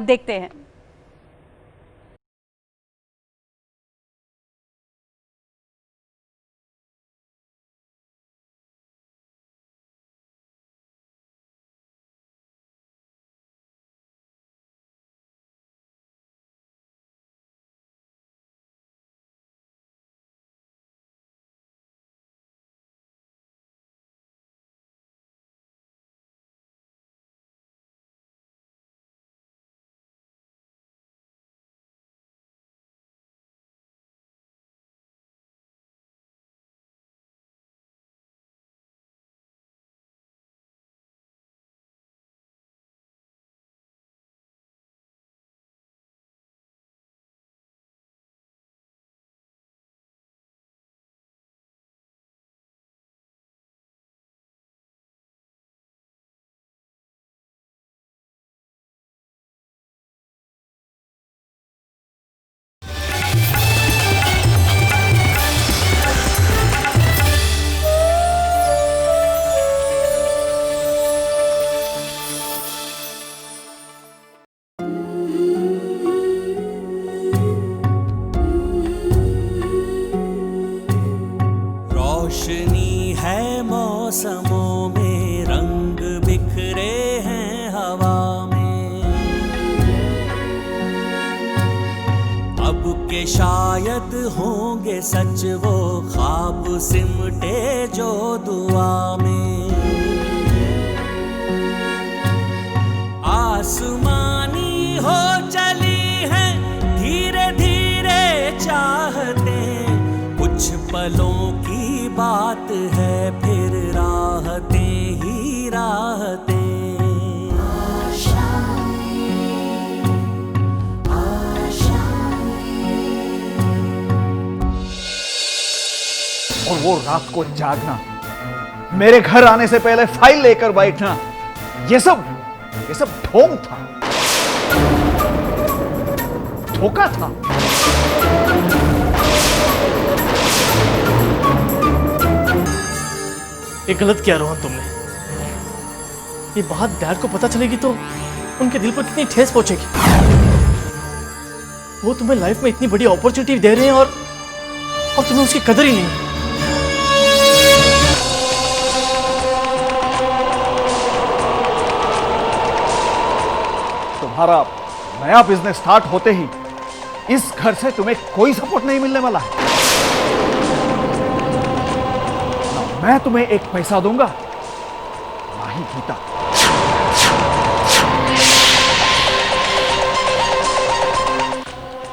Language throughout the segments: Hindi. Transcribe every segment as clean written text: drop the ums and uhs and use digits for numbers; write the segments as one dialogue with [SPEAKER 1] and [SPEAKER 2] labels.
[SPEAKER 1] देखते हैं।
[SPEAKER 2] रोशनी है मौसमों में, रंग बिखरे हैं हवा में। अब के शायद होंगे सच वो ख्वाब सिमटे जो दुआ में। आसमानी हो चली है धीरे धीरे चाहते, कुछ पलों की बात है फिर राहतें ही राहतें।
[SPEAKER 3] और वो रात को जागना, मेरे घर आने से पहले फाइल लेकर बैठना, ये सब ढोंग था, धोखा था।
[SPEAKER 4] ये गलत किया रोहन तुमने। ये बात डैड को पता चलेगी तो उनके दिल पर कितनी ठेस पहुंचेगी। वो तुम्हें लाइफ में इतनी बड़ी अपॉर्चुनिटी दे रहे हैं और तुम्हें उसकी कदर ही नहीं है।
[SPEAKER 3] तुम्हारा नया बिजनेस स्टार्ट होते ही इस घर से तुम्हें कोई सपोर्ट नहीं मिलने वाला है। मैं तुम्हें एक पैसा दूंगा ना ही गीता।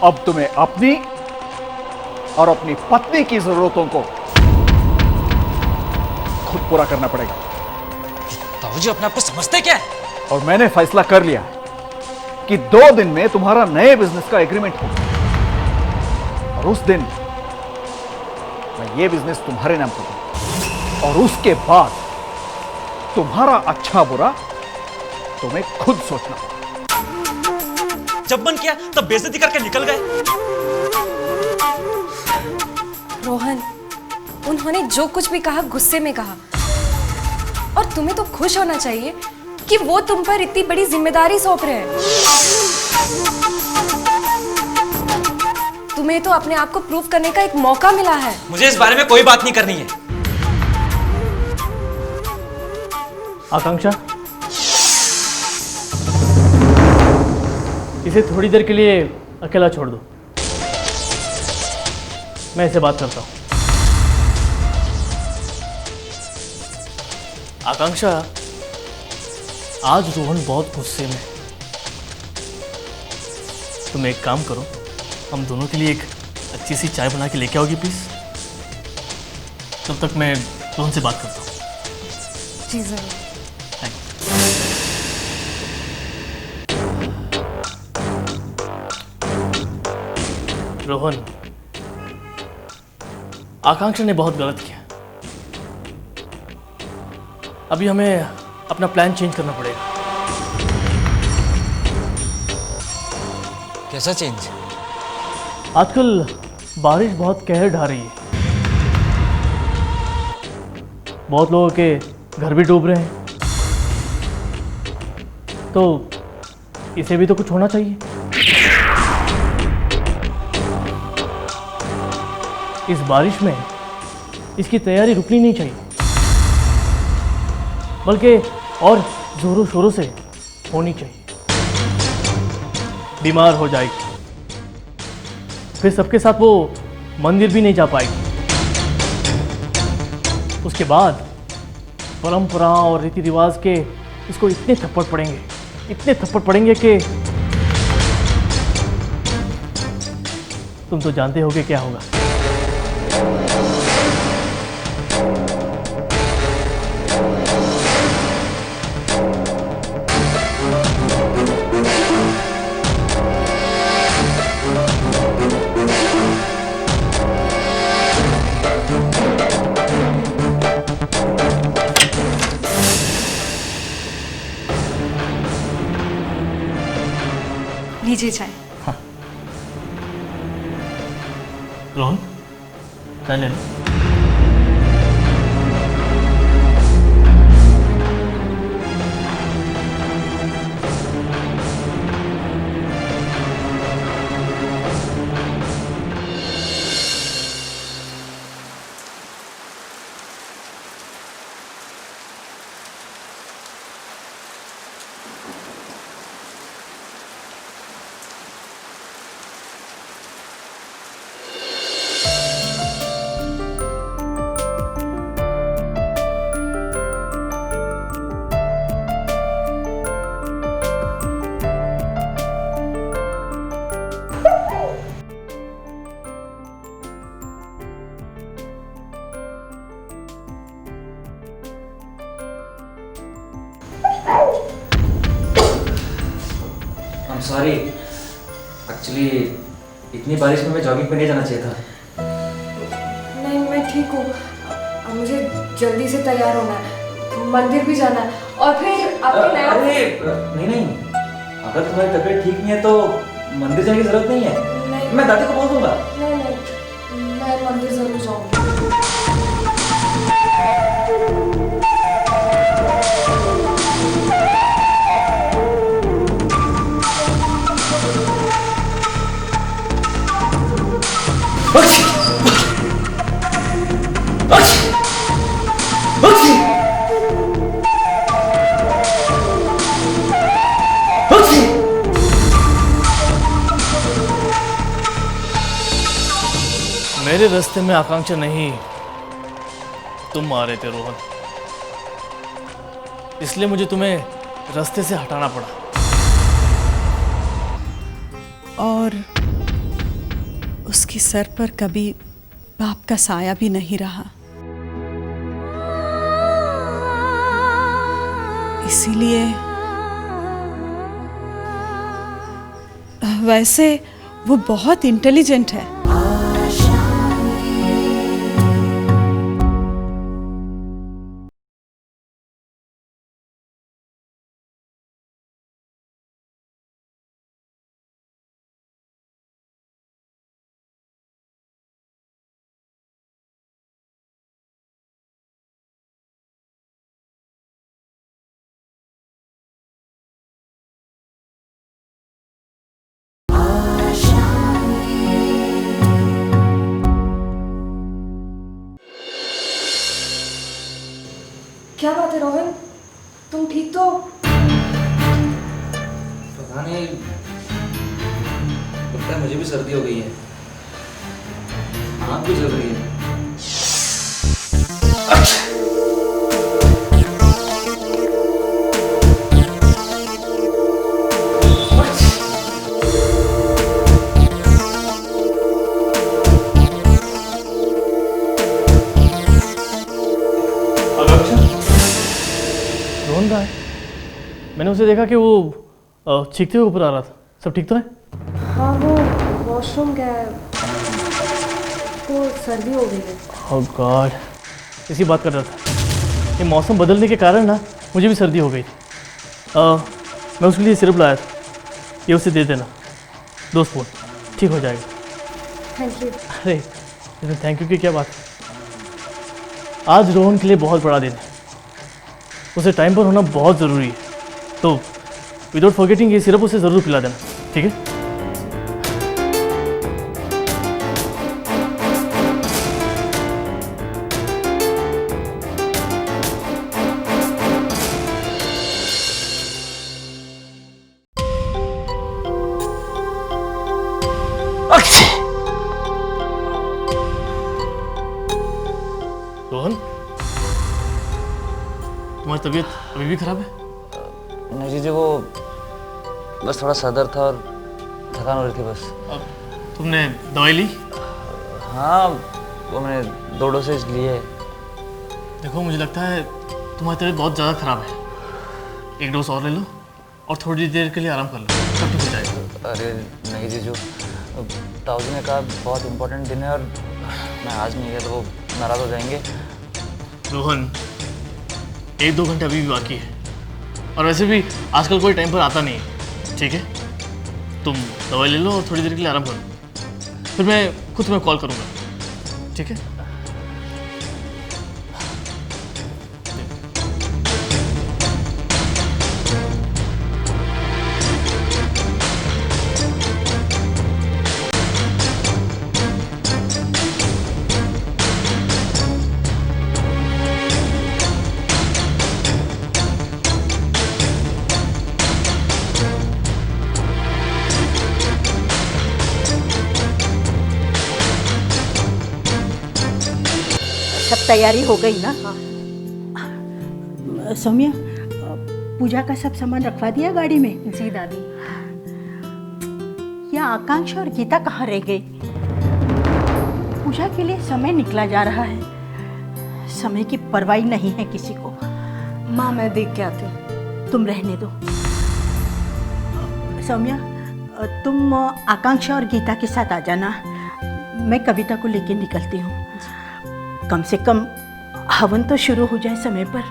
[SPEAKER 3] अब तुम्हें अपनी और अपनी पत्नी की जरूरतों को खुद पूरा करना पड़ेगा।
[SPEAKER 2] ताऊजी अपने आप को समझते क्या है?
[SPEAKER 3] और मैंने फैसला कर लिया है कि 2 दिन में तुम्हारा नए बिजनेस का एग्रीमेंट होगा और उस दिन मैं ये बिजनेस तुम्हारे नाम करूंगा। और उसके बाद तुम्हारा अच्छा बुरा तुम्हें खुद सोचना।
[SPEAKER 2] जब मन किया तब बेइज्जती करके निकल गए।
[SPEAKER 5] रोहन, उन्होंने जो कुछ भी कहा गुस्से में कहा, और तुम्हें तो खुश होना चाहिए कि वो तुम पर इतनी बड़ी जिम्मेदारी सौंप रहे हैं। तुम्हें तो अपने आप को प्रूव करने का एक मौका मिला है।
[SPEAKER 2] मुझे इस बारे में कोई बात नहीं करनी है।
[SPEAKER 4] आकांक्षा, इसे थोड़ी देर के लिए अकेला छोड़ दो, मैं इसे बात करता हूं। आकांक्षा, आज रोहन बहुत गुस्से में। तुम एक काम करो, हम दोनों के लिए एक अच्छी सी चाय बना के लेके आओगी प्लीज? तब तक मैं रोहन से बात करता हूँ।
[SPEAKER 5] जी जरूर।
[SPEAKER 4] रोहन, आकांक्षा ने बहुत गलत किया। अभी हमें अपना प्लान चेंज करना पड़ेगा।
[SPEAKER 2] कैसा चेंज?
[SPEAKER 4] आजकल बारिश बहुत कहर ढा रही है, बहुत लोगों के घर भी डूब रहे हैं, तो इसे भी तो कुछ होना चाहिए। इस बारिश में इसकी तैयारी रुकनी नहीं चाहिए, बल्कि और जोरों शोरों से होनी चाहिए। बीमार हो जाएगी, फिर सबके साथ वो मंदिर भी नहीं जा पाएगी। उसके बाद परंपरा और रीति रिवाज के इसको इतने थप्पड़ पड़ेंगे कि तुम तो जानते होगे क्या होगा।
[SPEAKER 5] लीजिए चाय।
[SPEAKER 4] रोहन, चाय ले लो।
[SPEAKER 2] सॉरी, एक्चुअली इतनी बारिश में मैं जॉगिंग पे नहीं जाना चाहिए था।
[SPEAKER 5] नहीं, मैं ठीक हूँ। अब मुझे जल्दी से तैयार होना है, मंदिर भी जाना है, और फिर आपके नया।
[SPEAKER 2] अरे नहीं, अगर तुम्हारी तबीयत ठीक नहीं है तो मंदिर जाने की जरूरत नहीं है।
[SPEAKER 5] नहीं,
[SPEAKER 2] मैं दादी को बोल दूंगा।
[SPEAKER 5] नहीं, मैं मंदिर जरूर जाऊँगी।
[SPEAKER 4] मेरे रास्ते में आकांक्षा नहीं, तुम आ रहे थे रोहन, इसलिए मुझे तुम्हें रास्ते से हटाना पड़ा।
[SPEAKER 1] और उसके सर पर कभी बाप का साया भी नहीं रहा, इसीलिए वैसे वो बहुत इंटेलिजेंट है।
[SPEAKER 5] क्या बात है रोहन, तुम ठीक तो?
[SPEAKER 2] पता नहीं, लगता है मुझे भी सर्दी हो गई है, आँख भी जल रही है।
[SPEAKER 4] मैंने उसे देखा कि वो चीखते हुए ऊपर आ रहा था। सब ठीक तो है?
[SPEAKER 5] हाँ, वो वॉशरूम गया है, उसको सर्दी हो गई है।
[SPEAKER 4] ओह गॉड, इसी बात कर रहा था। ये मौसम बदलने के कारण ना मुझे भी सर्दी हो गई थी। मैं उसके लिए सिरप लाया था, ये उसे दे देना, 2 स्पून, ठीक हो जाएगा।
[SPEAKER 5] Thank you.
[SPEAKER 4] अरे इसमें थैंक यू की क्या बात है। आज रोहन के लिए बहुत बड़ा दिन है, उसे टाइम पर होना बहुत ज़रूरी है। तो विदाउट फॉरगेटिंग ये सिरप उसे ज़रूर पिला देना, ठीक है? रोहन, तुम्हारी तबीयत अभी भी खराब है?
[SPEAKER 2] नहीं जीजू, वो बस थोड़ा सर दर्द था और थकान हो रही थी बस।
[SPEAKER 4] अब तुमने दवाई ली?
[SPEAKER 2] हाँ, वो मैंने 2 डोसेज लिए।
[SPEAKER 4] देखो, मुझे लगता है तुम्हारी तबीयत बहुत ज़्यादा ख़राब है। 1 डोज और ले लो और थोड़ी देर के लिए आराम कर लो, सब ठीक हो जाएगा।
[SPEAKER 2] अरे नहीं जीजू, ताऊजी ने कहा बहुत इम्पोर्टेंट दिन है और मैं आज नहीं गया तो वो नाराज़ हो जाएंगे।
[SPEAKER 4] रोहन, 1-2 घंटे अभी भी बाकी है और वैसे भी आजकल कोई टाइम पर आता नहीं है, ठीक है? तुम दवाई ले लो और थोड़ी देर के लिए आराम करो, फिर मैं खुद तुम्हें कॉल करूँगा, ठीक है?
[SPEAKER 6] सब तैयारी हो गई ना? सौम्या, पूजा का सब सामान रखवा दिया गाड़ी में?
[SPEAKER 5] जी दादी।
[SPEAKER 6] या आकांक्षा और गीता कहाँ रह गई? पूजा के लिए समय निकला जा रहा है, समय की परवाह नहीं है किसी को।
[SPEAKER 5] माँ, मैं देख के आती हूँ।
[SPEAKER 6] तुम रहने दो। सौम्या, तुम आकांक्षा और गीता के साथ आ जाना, मैं कविता को लेकर निकलती हूँ। कम से कम हवन तो शुरू हो जाए समय पर।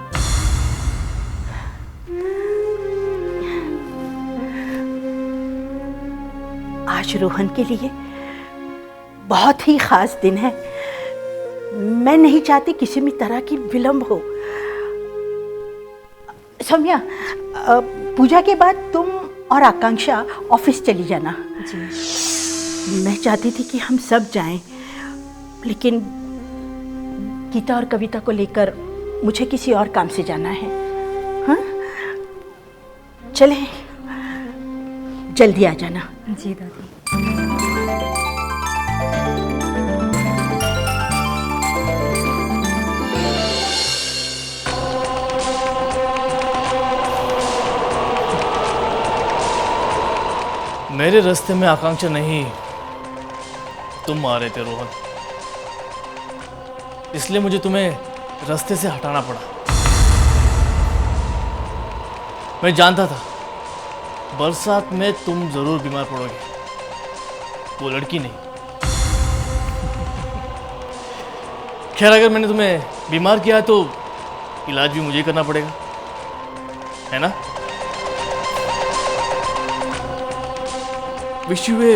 [SPEAKER 6] आज रोहन के लिए बहुत ही खास दिन है। मैं नहीं चाहती किसी भी तरह की विलंब हो। सौम्या, पूजा के बाद तुम और आकांक्षा ऑफिस चली जाना। मैं चाहती थी कि हम सब जाएं, लेकिन गीता और कविता को लेकर मुझे किसी और काम से जाना है। हाँ, चले, जल्दी आ जाना।
[SPEAKER 5] जी दादी।
[SPEAKER 4] मेरे रास्ते में आकांक्षा नहीं, तुम आ रहे थे रोहन, इसलिए मुझे तुम्हें रास्ते से हटाना पड़ा। मैं जानता था बरसात में तुम जरूर बीमार पड़ोगे, वो लड़की नहीं। खैर, अगर मैंने तुम्हें बीमार किया तो इलाज भी मुझे ही करना पड़ेगा, है ना? Wish U a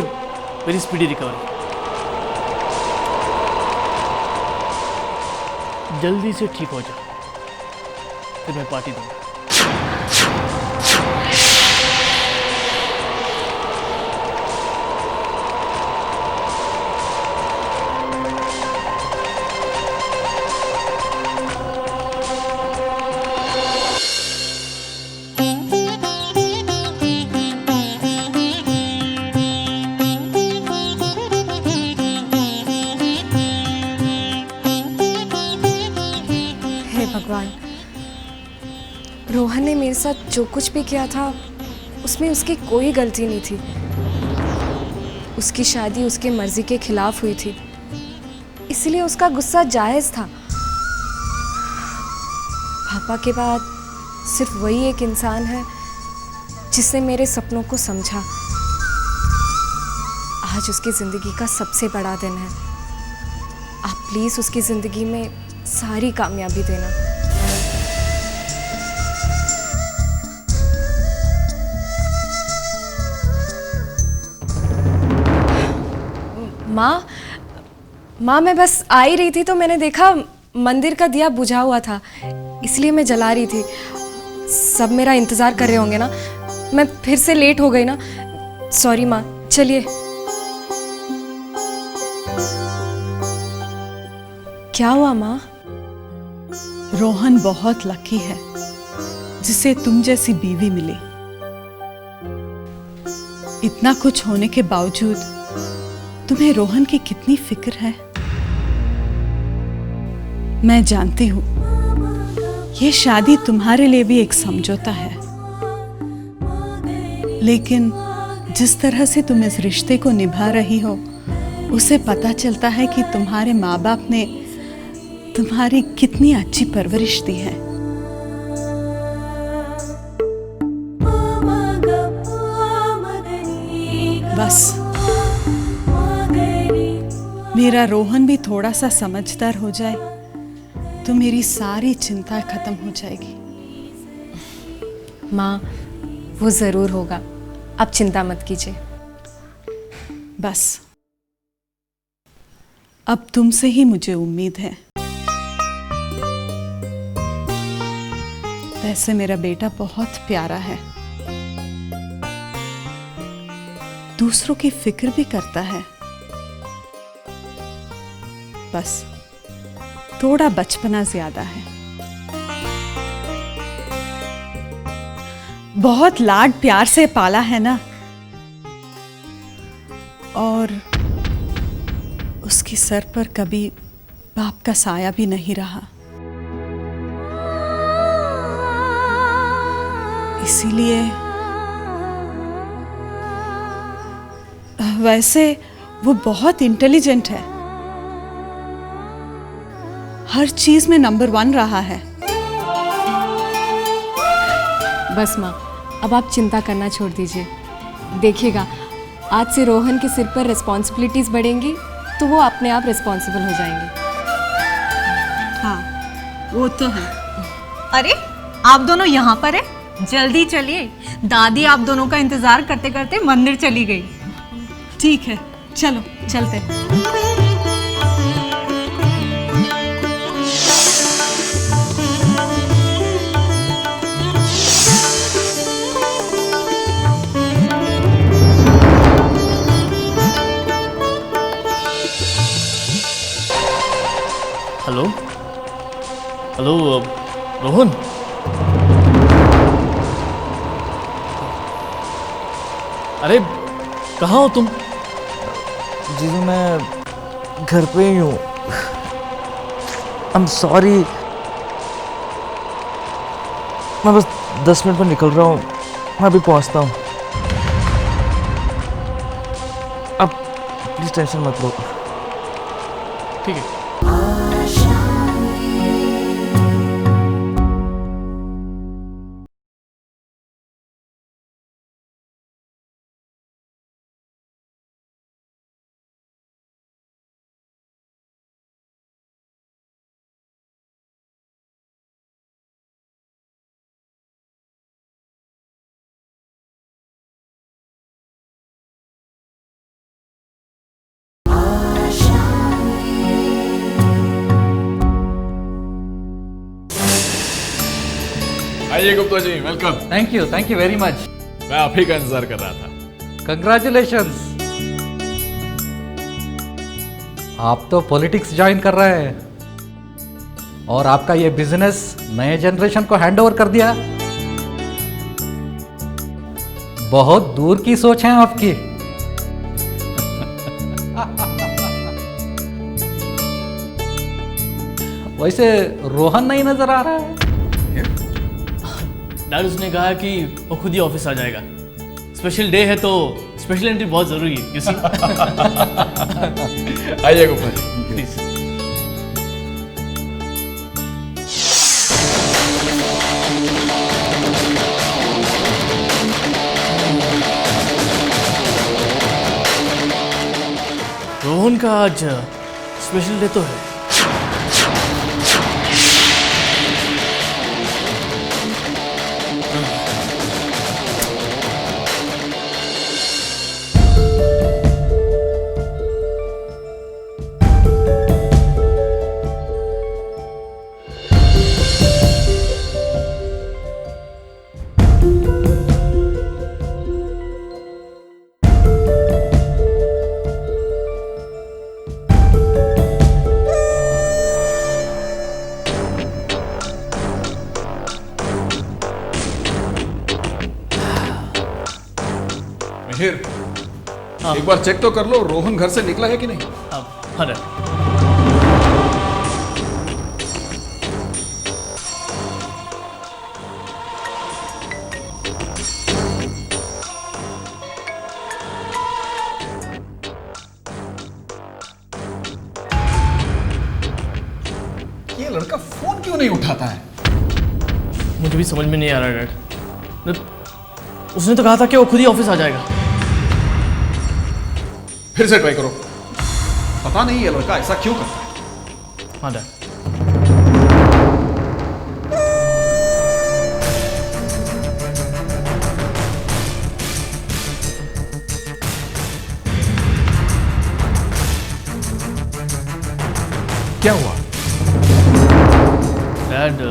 [SPEAKER 4] very speedy recovery. जल्दी से ठीक हो जाओ, फिर मैं पार्टी दूंगा।
[SPEAKER 5] भगवान, रोहन ने मेरे साथ जो कुछ भी किया था उसमें उसकी कोई गलती नहीं थी। उसकी शादी उसकी मर्जी के खिलाफ हुई थी, इसलिए उसका गुस्सा जायज़ था। पापा के बाद सिर्फ वही एक इंसान है जिसने मेरे सपनों को समझा। आज उसकी ज़िंदगी का सबसे बड़ा दिन है। आप प्लीज़ उसकी ज़िंदगी में सारी कामयाबी देना। माँ, मैं बस आ ही रही थी तो मैंने देखा मंदिर का दिया बुझा हुआ था, इसलिए मैं जला रही थी। सब मेरा इंतज़ार कर रहे होंगे ना, मैं फिर से लेट हो गई ना, सॉरी माँ। चलिए। क्या हुआ माँ?
[SPEAKER 1] रोहन बहुत लकी है जिसे तुम जैसी बीवी मिली। इतना कुछ होने के बावजूद तुम्हें रोहन की कितनी फिक्र है। मैं जानती हूं ये शादी तुम्हारे लिए भी एक समझौता है, लेकिन जिस तरह से तुम इस रिश्ते को निभा रही हो उसे पता चलता है कि तुम्हारे माँ बाप ने तुम्हारी कितनी अच्छी परवरिश दी है। बस मेरा रोहन भी थोड़ा सा समझदार हो जाए तो मेरी सारी चिंता खत्म हो जाएगी।
[SPEAKER 5] माँ, वो जरूर होगा, आप चिंता मत कीजिए।
[SPEAKER 1] बस अब तुमसे ही मुझे उम्मीद है। वैसे मेरा बेटा बहुत प्यारा है, दूसरों की फिक्र भी करता है, बस थोड़ा बचपना ज्यादा है। बहुत लाड प्यार से पाला है ना, और उसके सर पर कभी बाप का साया भी नहीं रहा। इसीलिए वैसे वो बहुत इंटेलिजेंट है, हर चीज में नंबर 1 रहा है।
[SPEAKER 5] बस माँ, अब आप चिंता करना छोड़ दीजिए। देखिएगा, आज से रोहन के सिर पर रिस्पॉन्सिबिलिटीज बढ़ेंगी तो वो अपने आप रिस्पॉन्सिबल हो जाएंगे।
[SPEAKER 1] हाँ, वो तो है।
[SPEAKER 7] अरे आप दोनों यहाँ पर है, जल्दी चलिए। दादी आप दोनों का इंतजार करते करते मंदिर चली गई।
[SPEAKER 1] ठीक है, चलो चलते।
[SPEAKER 4] Hello hello Rohan. अरे कहाँ हो तुम?
[SPEAKER 2] जीजू मैं घर पे ही हूँ। आई एम सॉरी, मैं बस 10 मिनट में निकल रहा हूँ, मैं अभी पहुँचता हूँ। अब प्लीज टेंशन मत लो।
[SPEAKER 4] ठीक है।
[SPEAKER 8] आइए Gupta ji, welcome.
[SPEAKER 9] Thank you very much.
[SPEAKER 8] मैं आप ही का इंतजार कर रहा था।
[SPEAKER 9] कंग्रेचुलेशंस। आप तो पॉलिटिक्स ज्वाइन कर रहे हैं और आपका ये बिजनेस नए जनरेशन को हैंड ओवर कर दिया। बहुत दूर की सोच है आपकी। वैसे रोहन नहीं नजर आ रहा है।
[SPEAKER 4] डैड उसने कहा कि वो खुद ही ऑफिस आ जाएगा। स्पेशल डे है तो स्पेशल एंट्री बहुत जरूरी है, यू सी।
[SPEAKER 8] आइए गुप्ता जी,
[SPEAKER 4] प्लीज। रोहन का आज स्पेशल डे तो है।
[SPEAKER 8] मिहिर, एक बार चेक तो कर लो रोहन घर से निकला है कि नहीं।
[SPEAKER 4] हाँ डैड।
[SPEAKER 8] ये लड़का फोन क्यों नहीं उठाता है?
[SPEAKER 4] मुझे भी समझ में नहीं आ रहा डैड। उसने तो कहा था कि वो खुद ही ऑफिस आ जाएगा।
[SPEAKER 8] फिर से ट्राई करो। पता नहीं ये लड़का ऐसा क्यों करता है।
[SPEAKER 4] हाँ डैड।
[SPEAKER 8] क्या हुआ?
[SPEAKER 4] डैड,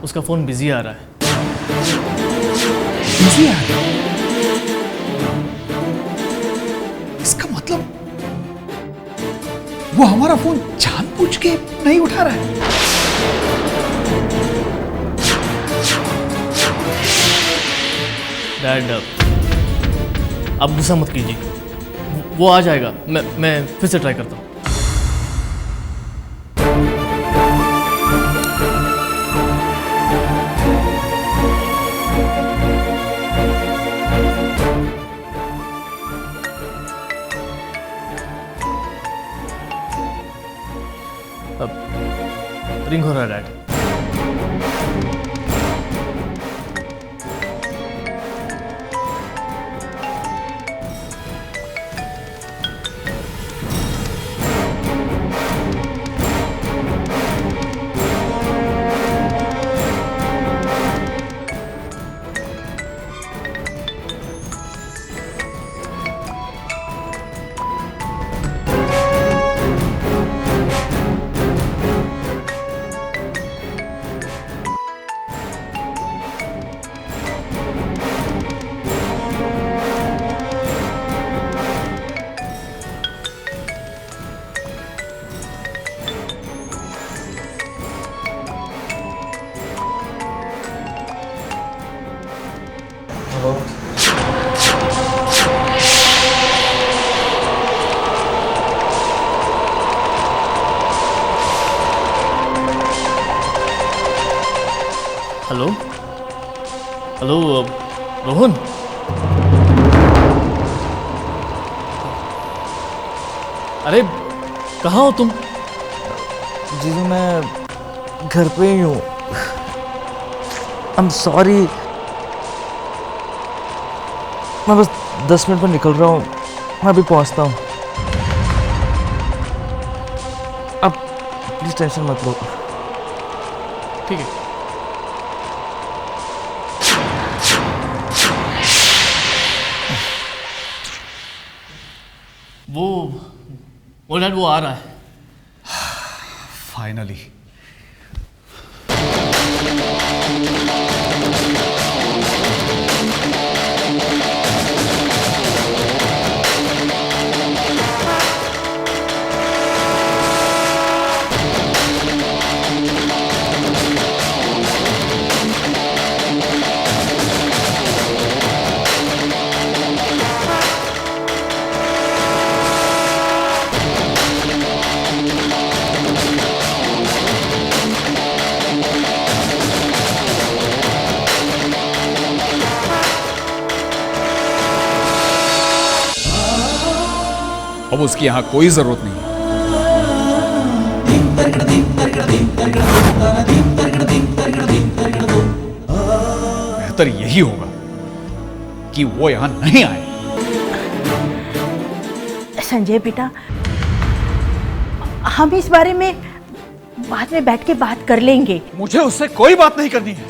[SPEAKER 4] उसका फोन बिजी आ रहा है।
[SPEAKER 8] बिजी आ रहा है? इसका मतलब वो हमारा फोन जानबूझ के नहीं उठा रहा है।
[SPEAKER 4] डैड, आप गुस्सा मत कीजिए, वो आ जाएगा। मैं फिर से ट्राई करता हूँ। रिंग हो रहा है डैड। Hello hello Rohan. अरे कहाँ हो तुम?
[SPEAKER 2] जीजू मैं घर पे ही हूँ। आई एम सॉरी, मैं बस 10 मिनट में निकल रहा हूँ, मैं अभी पहुँचता हूँ। अब प्लीज टेंशन मत लो।
[SPEAKER 4] ठीक है। वो डैड, वो आ रहा है।
[SPEAKER 8] फाइनली। अब उसकी यहां कोई जरूरत नहीं है। बेहतर यही होगा कि वो यहां नहीं आए।
[SPEAKER 6] संजय बेटा, हम इस बारे में बाद में बैठ के बात कर लेंगे।
[SPEAKER 3] मुझे उससे कोई बात नहीं करनी है।